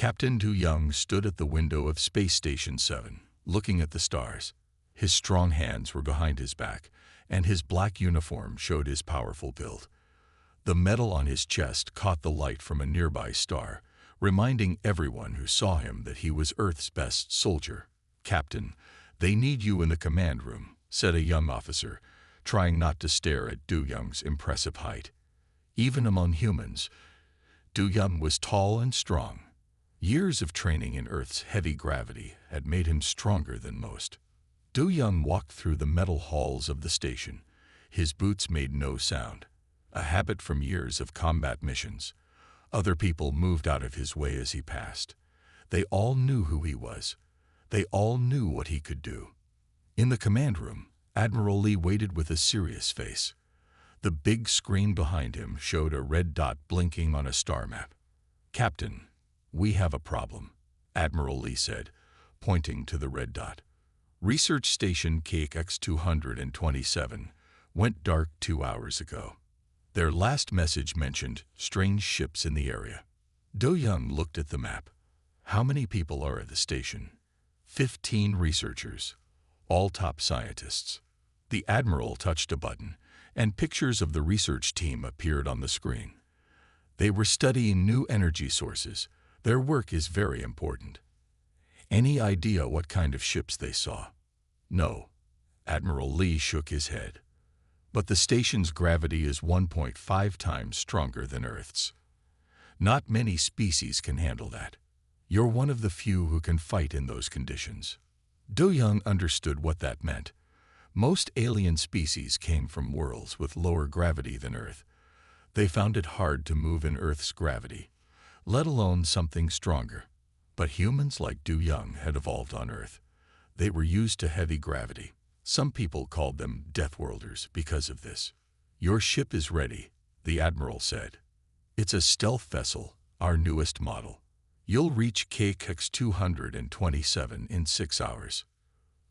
Captain Du Young stood at the window of Space Station 7, looking at the stars. His strong hands were behind his back, and his black uniform showed his powerful build. The metal on his chest caught the light from a nearby star, reminding everyone who saw him that he was Earth's best soldier. "Captain, they need you in the command room," said a young officer, trying not to stare at Du Young's impressive height. Even among humans, Du Young was tall and strong. Years of training in Earth's heavy gravity had made him stronger than most. Du Young walked through the metal halls of the station. His boots made no sound, a habit from years of combat missions. Other people moved out of his way as he passed. They all knew who he was. They all knew what he could do. In the command room, Admiral Lee waited with a serious face. The big screen behind him showed a red dot blinking on a star map. "Captain, we have a problem," Admiral Lee said, pointing to the red dot. "Research Station KX-227 went dark 2 hours ago. Their last message mentioned strange ships in the area." Du Young looked at the map. "How many people are at the station?" 15 researchers, all top scientists. The Admiral touched a button, and pictures of the research team appeared on the screen. They were studying new energy sources. Their work is very important. "Any idea what kind of ships they saw?" "No." Admiral Lee shook his head. "But the station's gravity is 1.5 times stronger than Earth's. Not many species can handle that. You're one of the few who can fight in those conditions." Du Young understood what that meant. Most alien species came from worlds with lower gravity than Earth. They found it hard to move in Earth's gravity, let alone something stronger. But humans like Du Young had evolved on Earth. They were used to heavy gravity. Some people called them Deathworlders because of this. "Your ship is ready," the Admiral said. "It's a stealth vessel, our newest model. You'll reach KX-227 in 6 hours.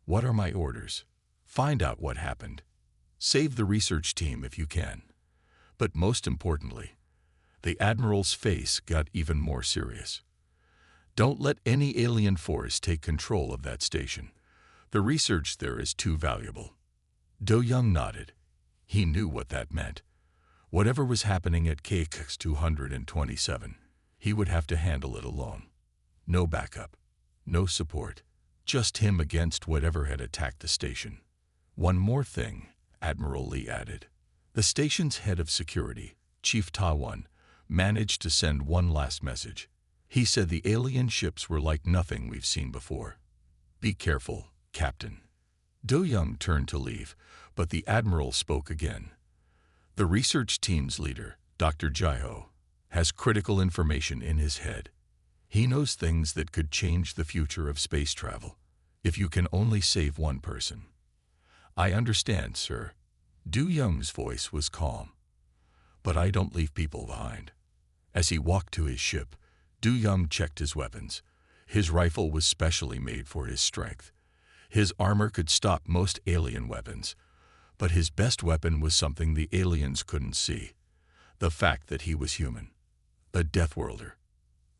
What are my orders? Find out what happened. Save the research team if you can. But most importantly," the Admiral's face got even more serious, "don't let any alien force take control of that station. The research there is too valuable." Du Young nodded. He knew what that meant. Whatever was happening at KX-227, he would have to handle it alone. No backup, no support, just him against whatever had attacked the station. "One more thing," Admiral Lee added. The station's head of security, Chief Ta-1, managed to send one last message. He said the alien ships were like nothing we've seen before. "Be careful, Captain." Du Young turned to leave, but the Admiral spoke again. "The research team's leader, Dr. Jaiho, has critical information in his head. He knows things that could change the future of space travel, if you can only save one person." "I understand, sir." Du Young's voice was calm. "But I don't leave people behind." As he walked to his ship, Du Young checked his weapons. His rifle was specially made for his strength. His armor could stop most alien weapons, but his best weapon was something the aliens couldn't see: the fact that he was human. A Deathworlder.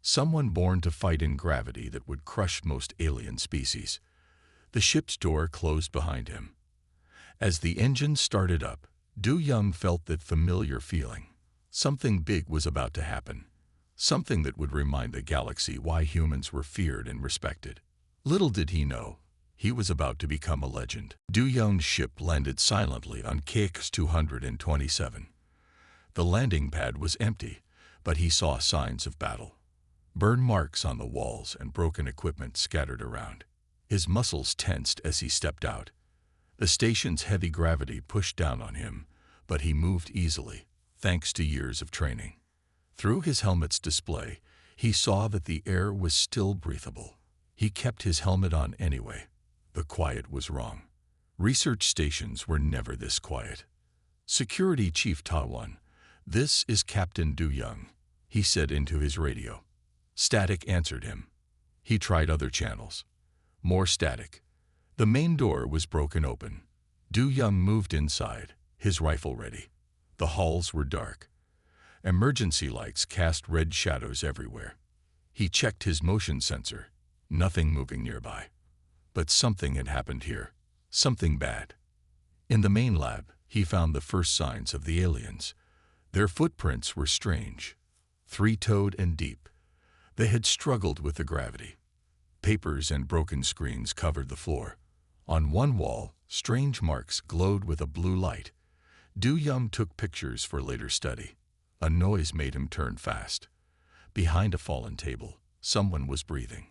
Someone born to fight in gravity that would crush most alien species. The ship's door closed behind him. As the engine started up, Du Young felt that familiar feeling. Something big was about to happen. Something that would remind the galaxy why humans were feared and respected. Little did he know, he was about to become a legend. Du Young's ship landed silently on KX-227. The landing pad was empty, but he saw signs of battle. Burn marks on the walls and broken equipment scattered around. His muscles tensed as he stepped out. The station's heavy gravity pushed down on him, but he moved easily, thanks to years of training. Through his helmet's display, he saw that the air was still breathable. He kept his helmet on anyway. The quiet was wrong. Research stations were never this quiet. "Security Chief Ta-1, this is Captain Du Young," he said into his radio. Static answered him. He tried other channels. More static. The main door was broken open. Du Young moved inside, his rifle ready. The halls were dark. Emergency lights cast red shadows everywhere. He checked his motion sensor. Nothing moving nearby. But something had happened here. Something bad. In the main lab, he found the first signs of the aliens. Their footprints were strange, three-toed and deep. They had struggled with the gravity. Papers and broken screens covered the floor. On one wall, strange marks glowed with a blue light. Du Young took pictures for later study. A noise made him turn fast. Behind a fallen table, someone was breathing.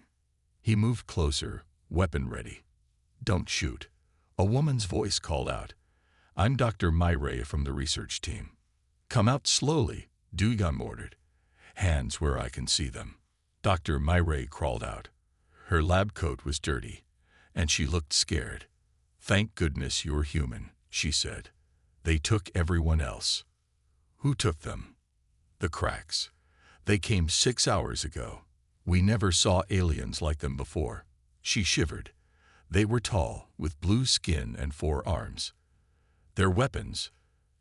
He moved closer, weapon ready. "Don't shoot," a woman's voice called out. "I'm Dr. Myray from the research team." "Come out slowly," Du Young ordered. "Hands where I can see them." Dr. Myray crawled out. Her lab coat was dirty, and she looked scared. "Thank goodness you're human," she said. "They took everyone else." "Who took them?" "The cracks. They came 6 hours ago. We never saw aliens like them before." She shivered. They were tall, with blue skin and 4 arms. "Their weapons,"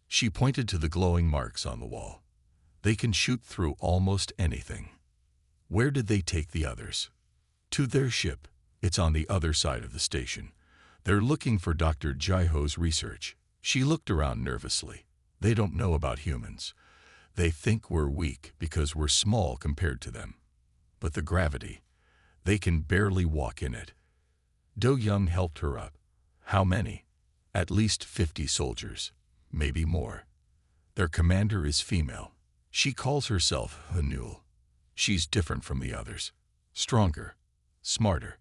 she pointed to the glowing marks on the wall. "They can shoot through almost anything." "Where did they take the others?" "To their ship. It's on the other side of the station. They're looking for Dr. Jaiho's research." She looked around nervously. "They don't know about humans. They think we're weak because we're small compared to them. But the gravity, they can barely walk in it." Do Young helped her up. "How many?" "At least 50 soldiers, maybe more. Their commander is female. She calls herself Hanul. She's different from the others. Stronger, smarter."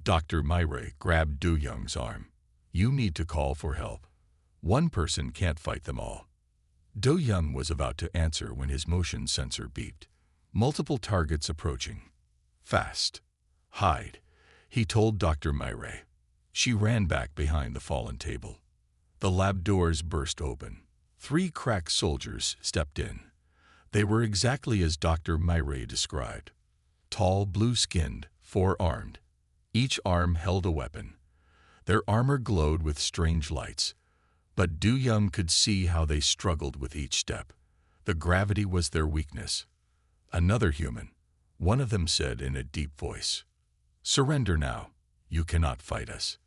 Dr. Myray grabbed Du Young's arm. "You need to call for help. One person can't fight them all." Do Young was about to answer when his motion sensor beeped. "Multiple targets approaching. Fast. Hide," he told Dr. Myray. She ran back behind the fallen table. The lab doors burst open. 3 crack soldiers stepped in. They were exactly as Dr. Myray described. Tall, blue-skinned, 4-armed. Each arm held a weapon. Their armor glowed with strange lights. But Du Young could see how they struggled with each step. The gravity was their weakness. "Another human," one of them said in a deep voice. "Surrender now. You cannot fight us."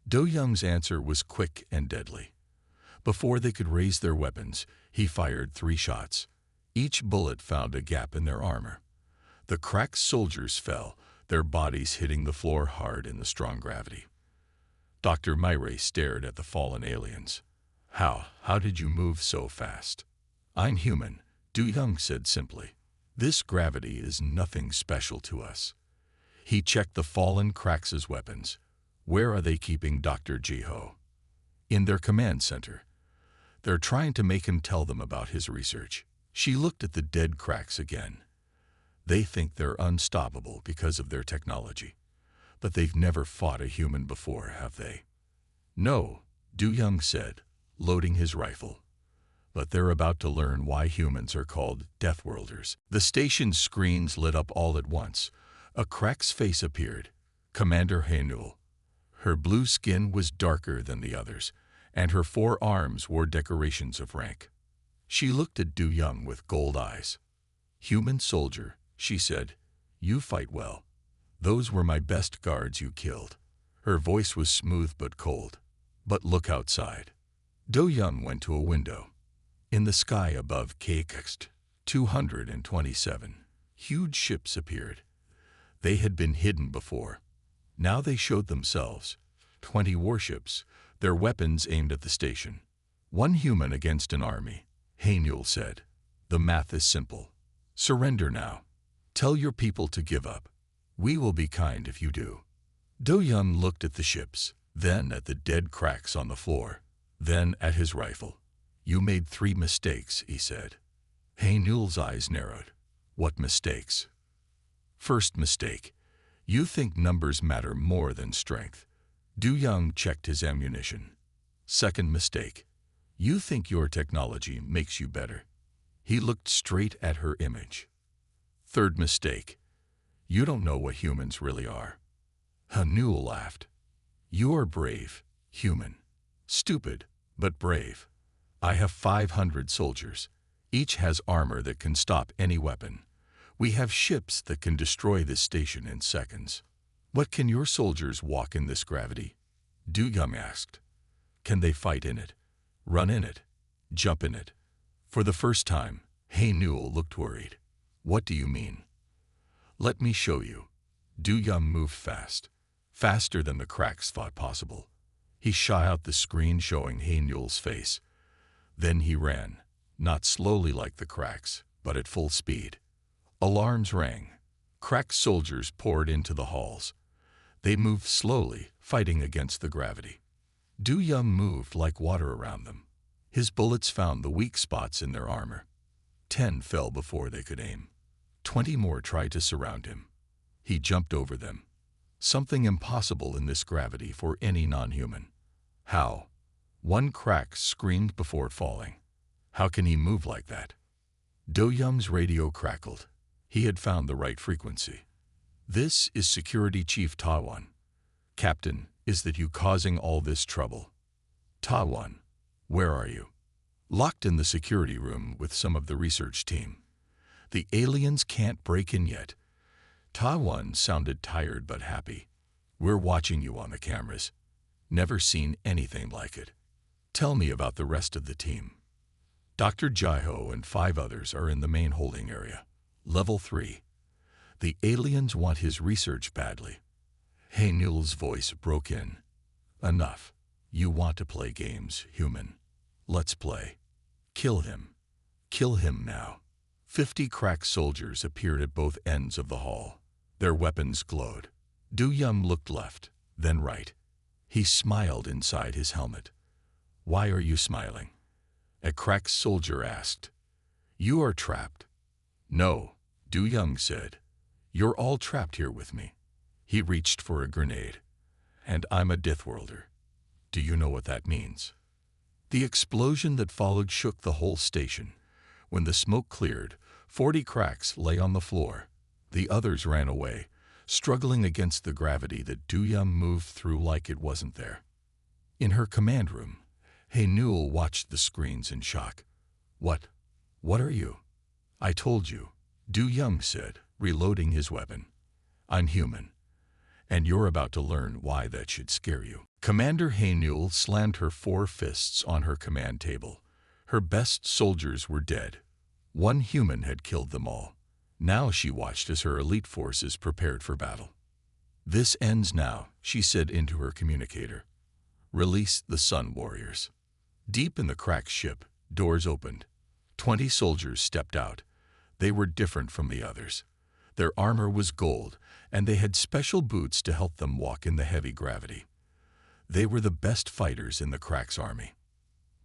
Do Young's answer was quick and deadly. Before they could raise their weapons, he fired 3 shots. Each bullet found a gap in their armor. The cracked soldiers fell, their bodies hitting the floor hard in the strong gravity. Dr. Myray stared at the fallen aliens. How did you move so fast?" "I'm human," Du Young said simply. "This gravity is nothing special to us." He checked the fallen cracks' weapons. "Where are they keeping Dr. Jaiho?" "In their command center. They're trying to make him tell them about his research." She looked at the dead cracks again. "They think they're unstoppable because of their technology. But they've never fought a human before, have they?" "No," Du Young said, loading his rifle. "But they're about to learn why humans are called Deathworlders." The station's screens lit up all at once. A crack's face appeared. Commander Hanul. Her blue skin was darker than the others, and her 4 arms wore decorations of rank. She looked at Du Young with gold eyes. "Human soldier," she said, "you fight well. Those were my best guards you killed." Her voice was smooth but cold. "But look outside." Do Young went to a window. In the sky above KX 227, huge ships appeared. They had been hidden before. Now they showed themselves. 20 warships, their weapons aimed at the station. "1 human against an army," Hanul said. "The math is simple. Surrender now. Tell your people to give up. We will be kind if you do." Do Young looked at the ships, then at the dead cracks on the floor, then at his rifle. "You made 3 mistakes," he said. Hanul's eyes narrowed. "What mistakes?" "First mistake. You think numbers matter more than strength." Du Young checked his ammunition. "Second mistake. You think your technology makes you better." He looked straight at her image. "Third mistake. You don't know what humans really are." Hanul laughed. "You are brave, human. Stupid, but brave. I have 500 soldiers. Each has armor that can stop any weapon. We have ships that can destroy this station in seconds. What can your soldiers walk in this gravity? Du Young asked. Can they fight in it? Run in it? Jump in it? For the first time, Hay Newell looked worried. What do you mean? Let me show you. Du Young moved fast, faster than the cracks thought possible. He shot out the screen showing Hay Newell's face. Then he ran, not slowly like the cracks, but at full speed. Alarms rang. Crack soldiers poured into the halls. They moved slowly, fighting against the gravity. Du Young moved like water around them. His bullets found the weak spots in their armor. 10 fell before they could aim. 20 more tried to surround him. He jumped over them. Something impossible in this gravity for any non-human. How? One crack screamed before falling. How can he move like that? Du Young's radio crackled. He had found the right frequency. This is Security Chief Tawan. Captain, is that you causing all this trouble? Tawan, where are you? Locked in the security room with some of the research team. The aliens can't break in yet. Tawan sounded tired but happy. We're watching you on the cameras. Never seen anything like it. Tell me about the rest of the team. Dr. Jaiho and 5 others are in the main holding area. Level 3. The aliens want his research badly. Hay Newell's voice broke in. Enough. You want to play games, human. Let's play. Kill him. Kill him now. 50 crack soldiers appeared at both ends of the hall. Their weapons glowed. Du Young looked left, then right. He smiled inside his helmet. Why are you smiling? A crack soldier asked. You are trapped. No, Du Young said. You're all trapped here with me. He reached for a grenade. And I'm a Deathworlder. Do you know what that means? The explosion that followed shook the whole station. When the smoke cleared, 40 cracks lay on the floor. The others ran away, struggling against the gravity that Du Young moved through like it wasn't there. In her command room, Hay Newell watched the screens in shock. What are you? I told you, Du Young said, reloading his weapon. I'm human. And you're about to learn why that should scare you. Commander Hay Newell slammed her 4 fists on her command table. Her best soldiers were dead. One human had killed them all. Now she watched as her elite forces prepared for battle. This ends now, she said into her communicator. Release the Sun Warriors. Deep in the crack ship, doors opened. 20 soldiers stepped out. They were different from the others. Their armor was gold, and they had special boots to help them walk in the heavy gravity. They were the best fighters in the Crack's army.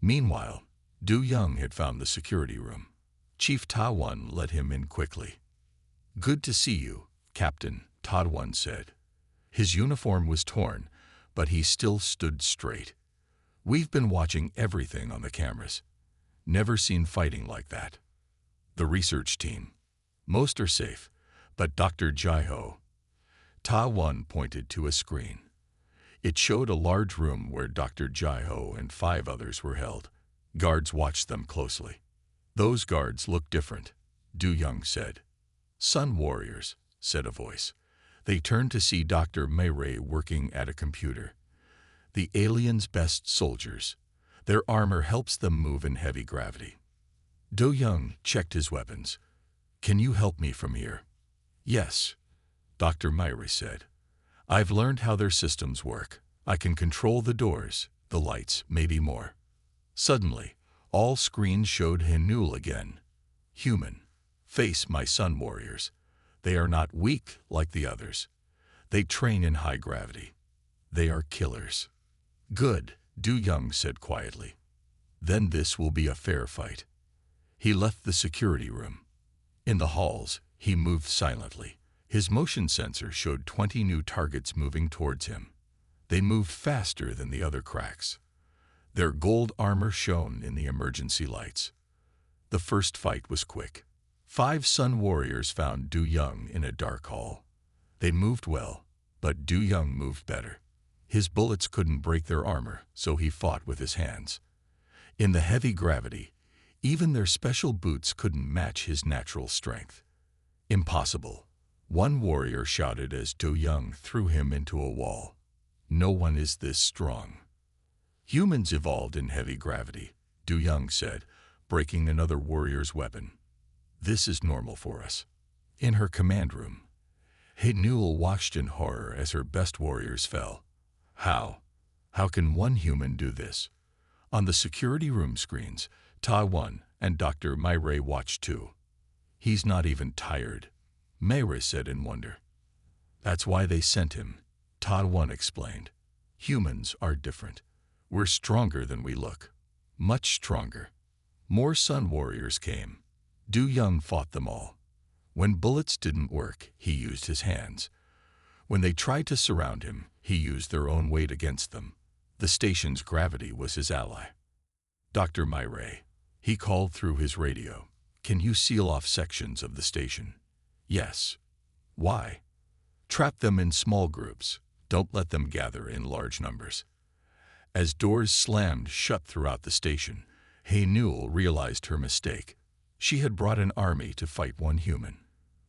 Meanwhile, Du Young had found the security room. Chief Tawan let him in quickly. Good to see you, Captain, Tawan said. His uniform was torn, but he still stood straight. We've been watching everything on the cameras. Never seen fighting like that. The research team. Most are safe, but Dr. Jaiho. Tawan pointed to a screen. It showed a large room where Dr. Jaiho and 5 others were held. Guards watched them closely. Those guards look different, Du Young said. Sun Warriors, said a voice. They turned to see Dr. Mayray working at a computer. The aliens' best soldiers. Their armor helps them move in heavy gravity. Du Young checked his weapons. Can you help me from here? Yes, Dr. Mayray said. I've learned how their systems work. I can control the doors, the lights, maybe more. Suddenly, all screens showed Hay Newell again. Human. Face my Sun Warriors. They are not weak like the others. They train in high gravity. They are killers. Good, Du Young said quietly. Then this will be a fair fight. He left the security room. In the halls, he moved silently. His motion sensor showed 20 new targets moving towards him. They moved faster than the other cracks. Their gold armor shone in the emergency lights. The first fight was quick. 5 Sun Warriors found Du Young in a dark hall. They moved well, but Du Young moved better. His bullets couldn't break their armor, so he fought with his hands. In the heavy gravity, even their special boots couldn't match his natural strength. Impossible, one warrior shouted as Do Young threw him into a wall. No one is this strong. Humans evolved in heavy gravity, Du Young said, breaking another warrior's weapon. This is normal for us. In her command room, Newell watched in horror as her best warriors fell. How? How can one human do this? On the security room screens, Ta-One and Dr. Myray watched too. He's not even tired, Myray said in wonder. That's why they sent him, Ta-One explained. Humans are different. We're stronger than we look. Much stronger. More Sun Warriors came. Du Young fought them all. When bullets didn't work, he used his hands. When they tried to surround him, he used their own weight against them. The station's gravity was his ally. Dr. Myray, he called through his radio. Can you seal off sections of the station? Yes. Why? Trap them in small groups. Don't let them gather in large numbers. As doors slammed shut throughout the station, Newell realized her mistake. She had brought an army to fight one human,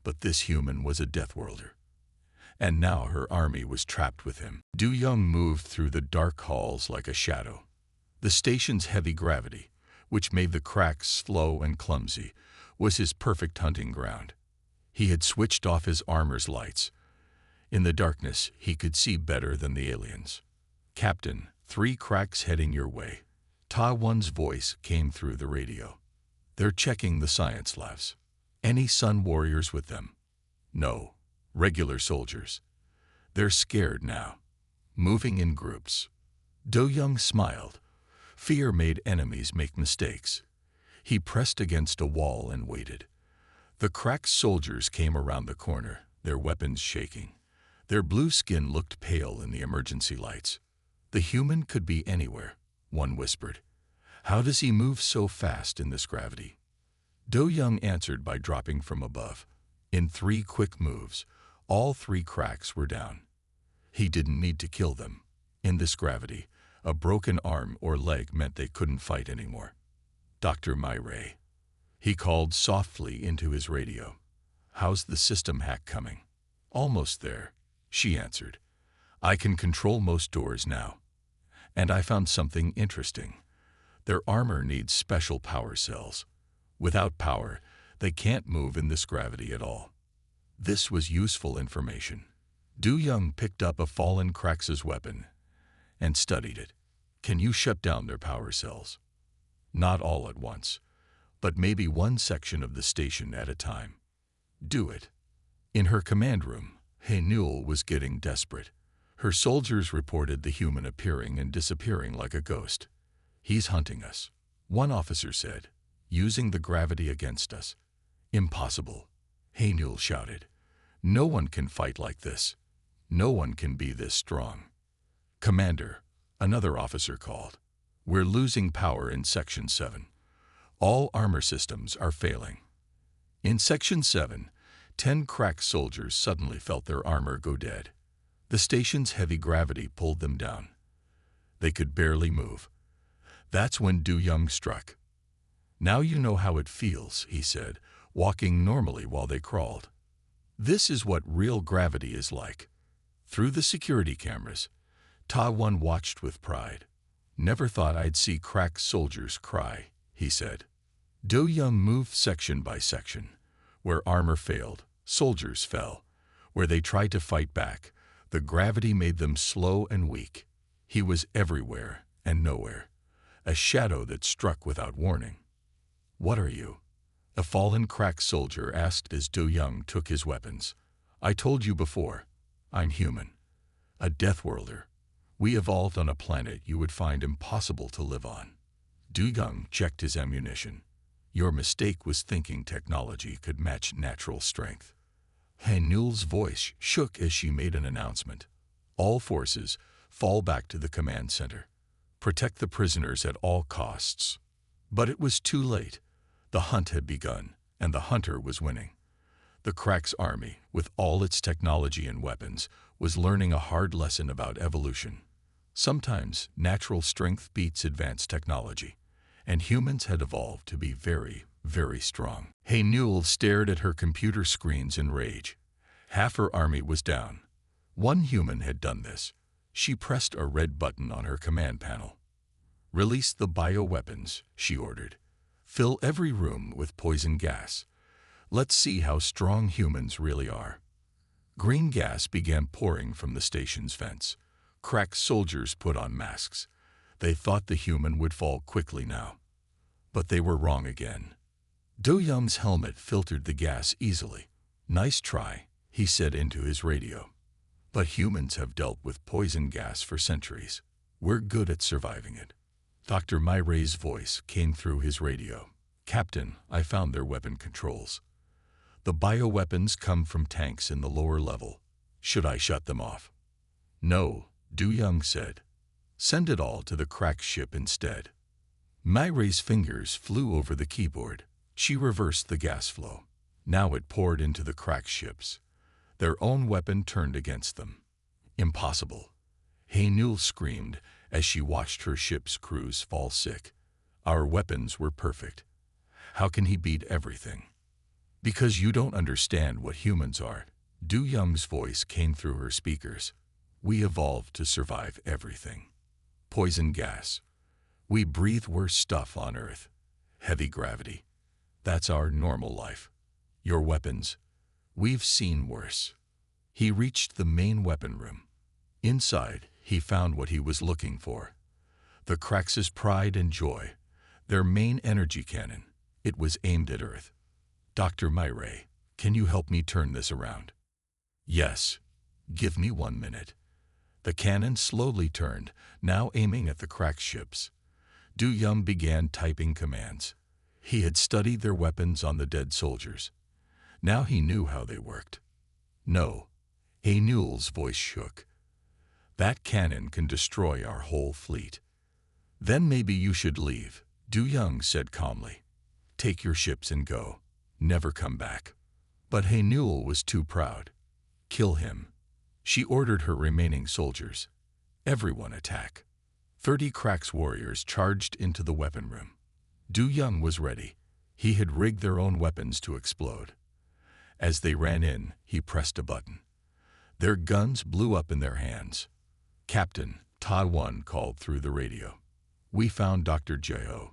but this human was a Deathworlder. And now her army was trapped with him. Du Young moved through the dark halls like a shadow. The station's heavy gravity, which made the cracks slow and clumsy, was his perfect hunting ground. He had switched off his armor's lights. In the darkness, he could see better than the aliens. Captain, 3 cracks heading your way. Ta-One's voice came through the radio. They're checking the science labs. Any Sun Warriors with them? No. Regular soldiers. They're scared now. Moving in groups. Do Young smiled. Fear made enemies make mistakes. He pressed against a wall and waited. The cracked soldiers came around the corner, their weapons shaking. Their blue skin looked pale in the emergency lights. The human could be anywhere, one whispered. How does he move so fast in this gravity? Do Young answered by dropping from above. In 3 quick moves, all 3 cracks were down. He didn't need to kill them. In this gravity, a broken arm or leg meant they couldn't fight anymore. Dr. Myray. He called softly into his radio. How's the system hack coming? Almost there, she answered. I can control most doors now. And I found something interesting. Their armor needs special power cells. Without power, they can't move in this gravity at all. This was useful information. Du Young picked up a fallen Krax's weapon and studied it. Can you shut down their power cells? Not all at once, but maybe one section of the station at a time. Do it. In her command room, Newell was getting desperate. Her soldiers reported the human appearing and disappearing like a ghost. He's hunting us, one officer said, using the gravity against us. Impossible, Newell shouted. No one can fight like this. No one can be this strong. Commander, another officer called. We're losing power in Section 7. All armor systems are failing. In Section 7, 10 cracked soldiers suddenly felt their armor go dead. The station's heavy gravity pulled them down. They could barely move. That's when Du Young struck. Now you know how it feels, he said, walking normally while they crawled. This is what real gravity is like. Through the security cameras, Ta-One watched with pride. Never thought I'd see cracked soldiers cry, he said. Du Young moved section by section. Where armor failed, soldiers fell. Where they tried to fight back, the gravity made them slow and weak. He was everywhere and nowhere, a shadow that struck without warning. What are you? A fallen cracked soldier asked as Du Young took his weapons. I told you before, I'm human. A Deathworlder. We evolved on a planet you would find impossible to live on. Du Young checked his ammunition. Your mistake was thinking technology could match natural strength. Newell's voice shook as she made an announcement. All forces, fall back to the command center. Protect the prisoners at all costs. But it was too late. The hunt had begun, and the hunter was winning. The Crack's army, with all its technology and weapons, was learning a hard lesson about evolution. Sometimes natural strength beats advanced technology, and humans had evolved to be very, very strong. Hey Newell stared at her computer screens in rage. Half her army was down. One human had done this. She pressed a red button on her command panel. Release the bioweapons, she ordered. Fill every room with poison gas. Let's see how strong humans really are. Green gas began pouring from the station's vents. Crack soldiers put on masks. They thought the human would fall quickly now. But they were wrong again. Do Young's helmet filtered the gas easily. Nice try, he said into his radio. But humans have dealt with poison gas for centuries. We're good at surviving it. Dr. Myray's voice came through his radio. Captain, I found their weapon controls. The bioweapons come from tanks in the lower level. Should I shut them off? No, Du Young said. Send it all to the crack ship instead. Myray's fingers flew over the keyboard. She reversed the gas flow. Now it poured into the crack ships. Their own weapon turned against them. Impossible. Hey Newell screamed as she watched her ship's crews fall sick. Our weapons were perfect. How can he beat everything? Because you don't understand what humans are. Du Young's voice came through her speakers. We evolved to survive everything. Poison gas. We breathe worse stuff on Earth. Heavy gravity. That's our normal life. Your weapons. We've seen worse. He reached the main weapon room. Inside, he found what he was looking for. The Krax's pride and joy. Their main energy cannon. It was aimed at Earth. Dr. Myray, can you help me turn this around? Yes. Give me 1 minute. The cannon slowly turned, now aiming at the crack ships. Du Young began typing commands. He had studied their weapons on the dead soldiers. Now he knew how they worked. No. Hey Newell's voice shook. That cannon can destroy our whole fleet. Then maybe you should leave, Du Young said calmly. Take your ships and go. Never come back. But Hey Newell was too proud. Kill him. She ordered her remaining soldiers. Everyone attack. 30 Crack's warriors charged into the weapon room. Du Young was ready. He had rigged their own weapons to explode. As they ran in, he pressed a button. Their guns blew up in their hands. Captain, Ta 1 called through the radio. We found Dr. Jeho.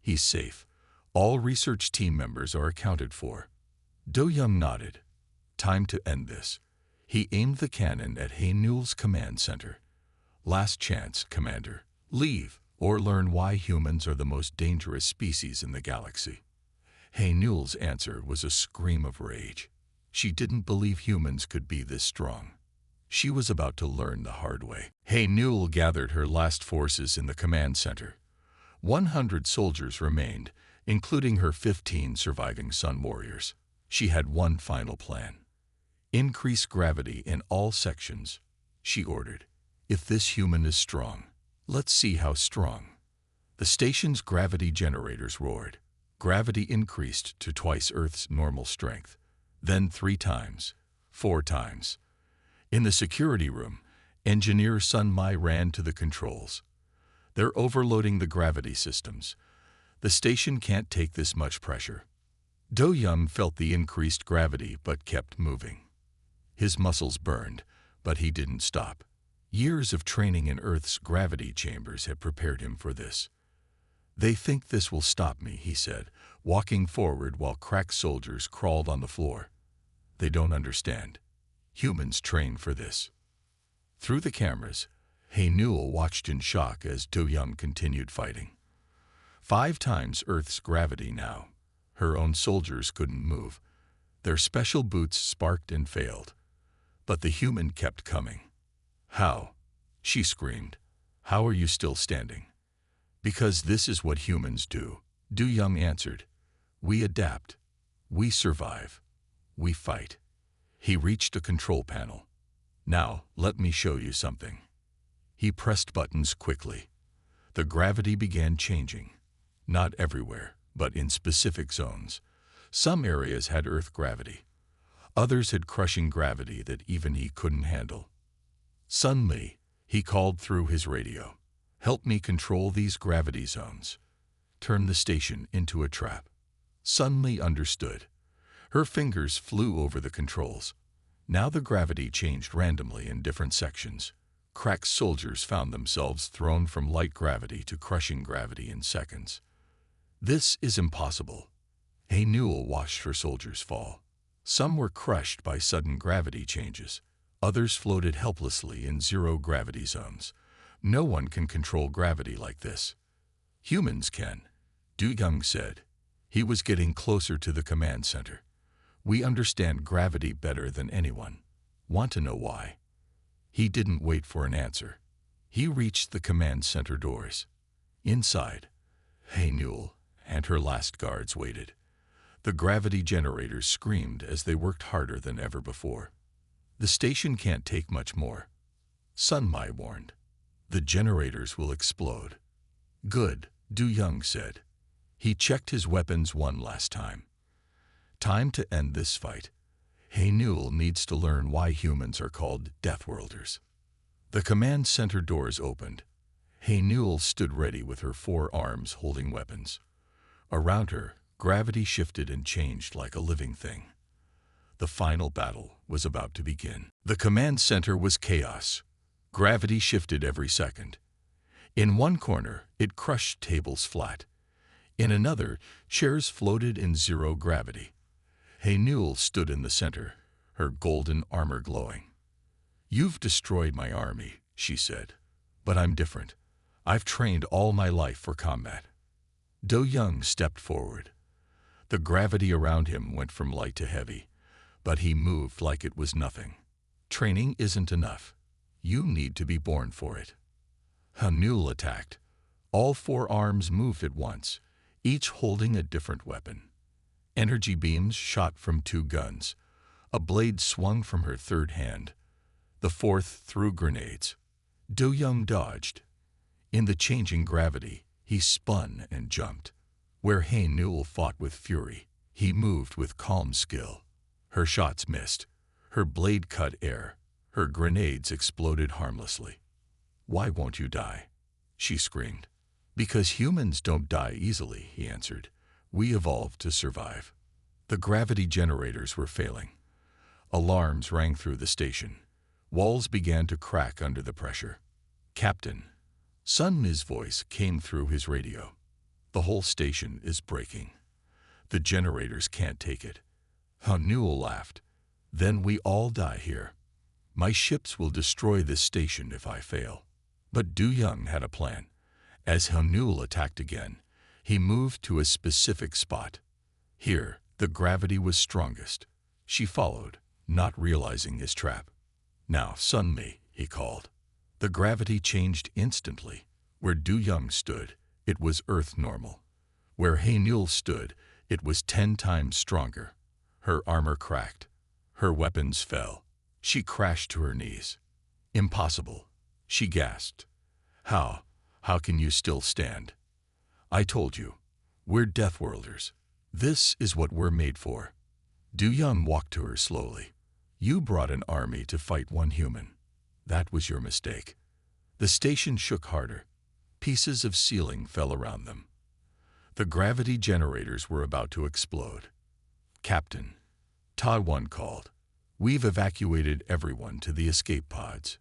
He's safe. All research team members are accounted for. Do Young nodded. Time to end this. He aimed the cannon at Hey Newell's command center. Last chance, Commander. Leave, or learn why humans are the most dangerous species in the galaxy. Hey Newell's answer was a scream of rage. She didn't believe humans could be this strong. She was about to learn the hard way. Hey Newell gathered her last forces in the command center. 100 soldiers remained, including her 15 surviving Sun warriors. She had one final plan. Increase gravity in all sections, she ordered. If this human is strong, let's see how strong. The station's gravity generators roared. Gravity increased to twice Earth's normal strength, then 3 times, 4 times. In the security room, Engineer Sun Mai ran to the controls. They're overloading the gravity systems. The station can't take this much pressure. Do Young felt the increased gravity but kept moving. His muscles burned, but he didn't stop. Years of training in Earth's gravity chambers had prepared him for this. They think this will stop me, he said, walking forward while crack soldiers crawled on the floor. They don't understand. Humans train for this. Through the cameras, Hey Newell watched in shock as Do Young continued fighting. 5 times Earth's gravity now. Her own soldiers couldn't move. Their special boots sparked and failed. But the human kept coming. How? She screamed. How are you still standing? Because this is what humans do, Du Young answered. We adapt. We survive. We fight. He reached a control panel. Now, let me show you something. He pressed buttons quickly. The gravity began changing. Not everywhere, but in specific zones. Some areas had Earth gravity. Others had crushing gravity that even he couldn't handle. Sun Li, he called through his radio. Help me control these gravity zones. Turn the station into a trap. Suddenly understood. Her fingers flew over the controls. Now the gravity changed randomly in different sections. Cracked soldiers found themselves thrown from light gravity to crushing gravity in seconds. This is impossible. Hey Newell watched her soldiers fall. Some were crushed by sudden gravity changes. Others floated helplessly in zero-gravity zones. No one can control gravity like this. Humans can, Du Young said. He was getting closer to the command center. We understand gravity better than anyone. Want to know why? He didn't wait for an answer. He reached the command center doors. Inside, Hey Newell and her last guards waited. The gravity generators screamed as they worked harder than ever before. The station can't take much more. Sun Mai warned. The generators will explode. Good, Du Young said. He checked his weapons one last time. Time to end this fight. Hey Newell needs to learn why humans are called Deathworlders. The command center doors opened. Hey Newell stood ready with her 4 arms holding weapons. Around her, gravity shifted and changed like a living thing. The final battle was about to begin. The command center was chaos. Gravity shifted every second. In one corner, it crushed tables flat. In another, chairs floated in zero gravity. Hey Newell stood in the center, her golden armor glowing. You've destroyed my army, she said. But I'm different. I've trained all my life for combat. Do Young stepped forward. The gravity around him went from light to heavy, but he moved like it was nothing. Training isn't enough. You need to be born for it. Newell attacked. All 4 arms moved at once, each holding a different weapon. Energy beams shot from 2 guns. A blade swung from her 3rd hand. The 4th threw grenades. Do Young dodged. In the changing gravity, he spun and jumped. Where Hey Newell fought with fury, he moved with calm skill. Her shots missed. Her blade cut air. Her grenades exploded harmlessly. Why won't you die? She screamed. Because humans don't die easily, he answered. We evolved to survive. The gravity generators were failing. Alarms rang through the station. Walls began to crack under the pressure. Captain, Sun Mi's voice came through his radio. The whole station is breaking. The generators can't take it. Newell laughed. Then we all die here. My ships will destroy this station if I fail. But Du Young had a plan. As Newell attacked again, he moved to a specific spot. Here, the gravity was strongest. She followed, not realizing his trap. Now, Sun Mi, he called. The gravity changed instantly. Where Du Young stood, it was Earth normal. Where Hey Newell stood, it was 10 times stronger. Her armor cracked. Her weapons fell. She crashed to her knees. Impossible, she gasped. How can you still stand? I told you, we're Deathworlders. This is what we're made for. Du Young walked to her slowly. You brought an army to fight one human. That was your mistake. The station shook harder. Pieces of ceiling fell around them. The gravity generators were about to explode. Captain, Ta One called. We've evacuated everyone to the escape pods.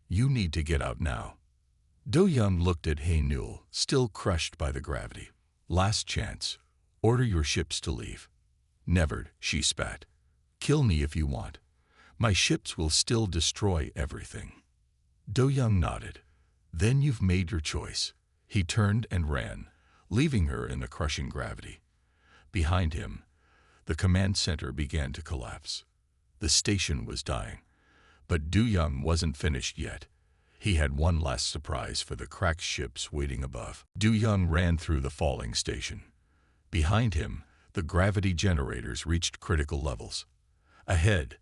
You need to get out now. Do Young looked at Hey Newell, still crushed by the gravity. Last chance. Order your ships to leave. Never, she spat. Kill me if you want. My ships will still destroy everything. Do Young nodded. Then you've made your choice. He turned and ran, leaving her in the crushing gravity. Behind him, the command center began to collapse. The station was dying. But Du Young wasn't finished yet. He had one last surprise for the cracked ships waiting above. Du Young ran through the falling station. Behind him, the gravity generators reached critical levels. Ahead,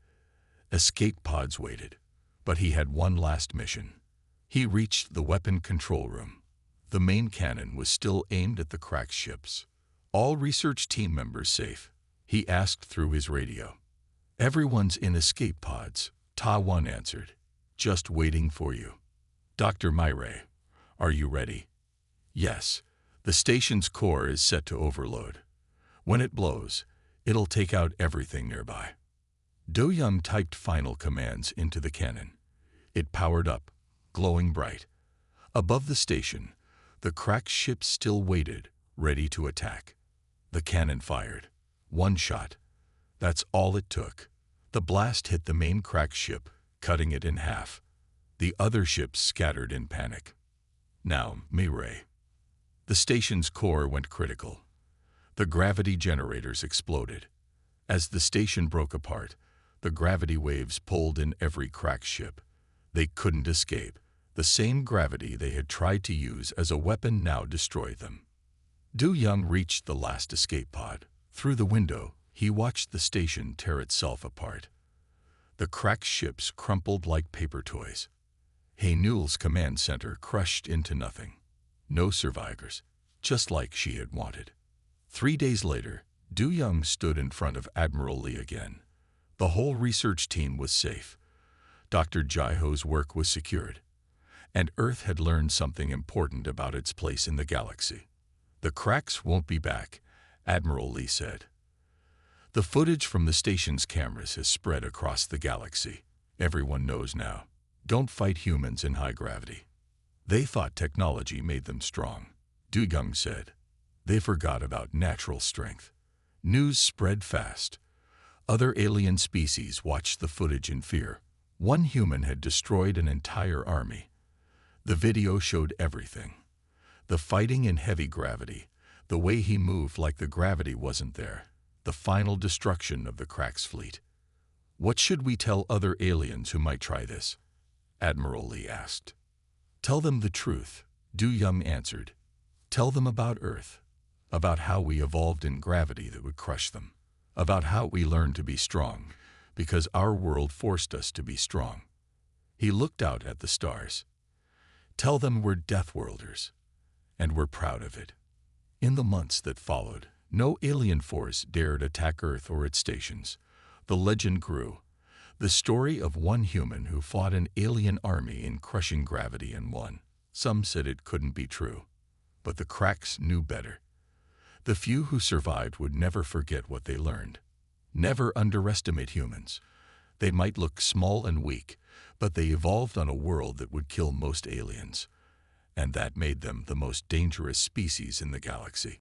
escape pods waited. But he had one last mission. He reached the weapon control room. The main cannon was still aimed at the cracked ships. All research team members safe? He asked through his radio. Everyone's in escape pods, Ta One answered. Just waiting for you. Dr. Myre, are you ready? Yes. The station's core is set to overload. When it blows, it'll take out everything nearby. Do Young typed final commands into the cannon. It powered up, glowing bright. Above the station, the cracked ship still waited, ready to attack. The cannon fired. One shot. That's all it took. The blast hit the main cracked ship, cutting it in half. The other ships scattered in panic. Now, Mireille. The station's core went critical. The gravity generators exploded. As the station broke apart, the gravity waves pulled in every cracked ship. They couldn't escape. The same gravity they had tried to use as a weapon now destroyed them. Du Young reached the last escape pod. Through the window, he watched the station tear itself apart. The cracked ships crumpled like paper toys. Haynul's command center crushed into nothing. No survivors, just like she had wanted. 3 days later, Du Young stood in front of Admiral Lee again. The whole research team was safe. Dr. Jaiho's work was secured. And Earth had learned something important about its place in the galaxy. The cracks won't be back, Admiral Lee said. The footage from the station's cameras has spread across the galaxy. Everyone knows now. Don't fight humans in high gravity. They thought technology made them strong, Du Young said. They forgot about natural strength. News spread fast. Other alien species watched the footage in fear. One human had destroyed an entire army. The video showed everything. The fighting in heavy gravity, the way he moved like the gravity wasn't there, the final destruction of the Cracks fleet. What should we tell other aliens who might try this? Admiral Lee asked. Tell them the truth, Du Young answered. Tell them about Earth, about how we evolved in gravity that would crush them, about how we learned to be strong, because our world forced us to be strong. He looked out at the stars. Tell them we're Deathworlders, and we're proud of it. In the months that followed, no alien force dared attack Earth or its stations. The legend grew. The story of one human who fought an alien army in crushing gravity and won. Some said it couldn't be true, but the Cracks knew better. The few who survived would never forget what they learned. Never underestimate humans. They might look small and weak, but they evolved on a world that would kill most aliens, and that made them the most dangerous species in the galaxy.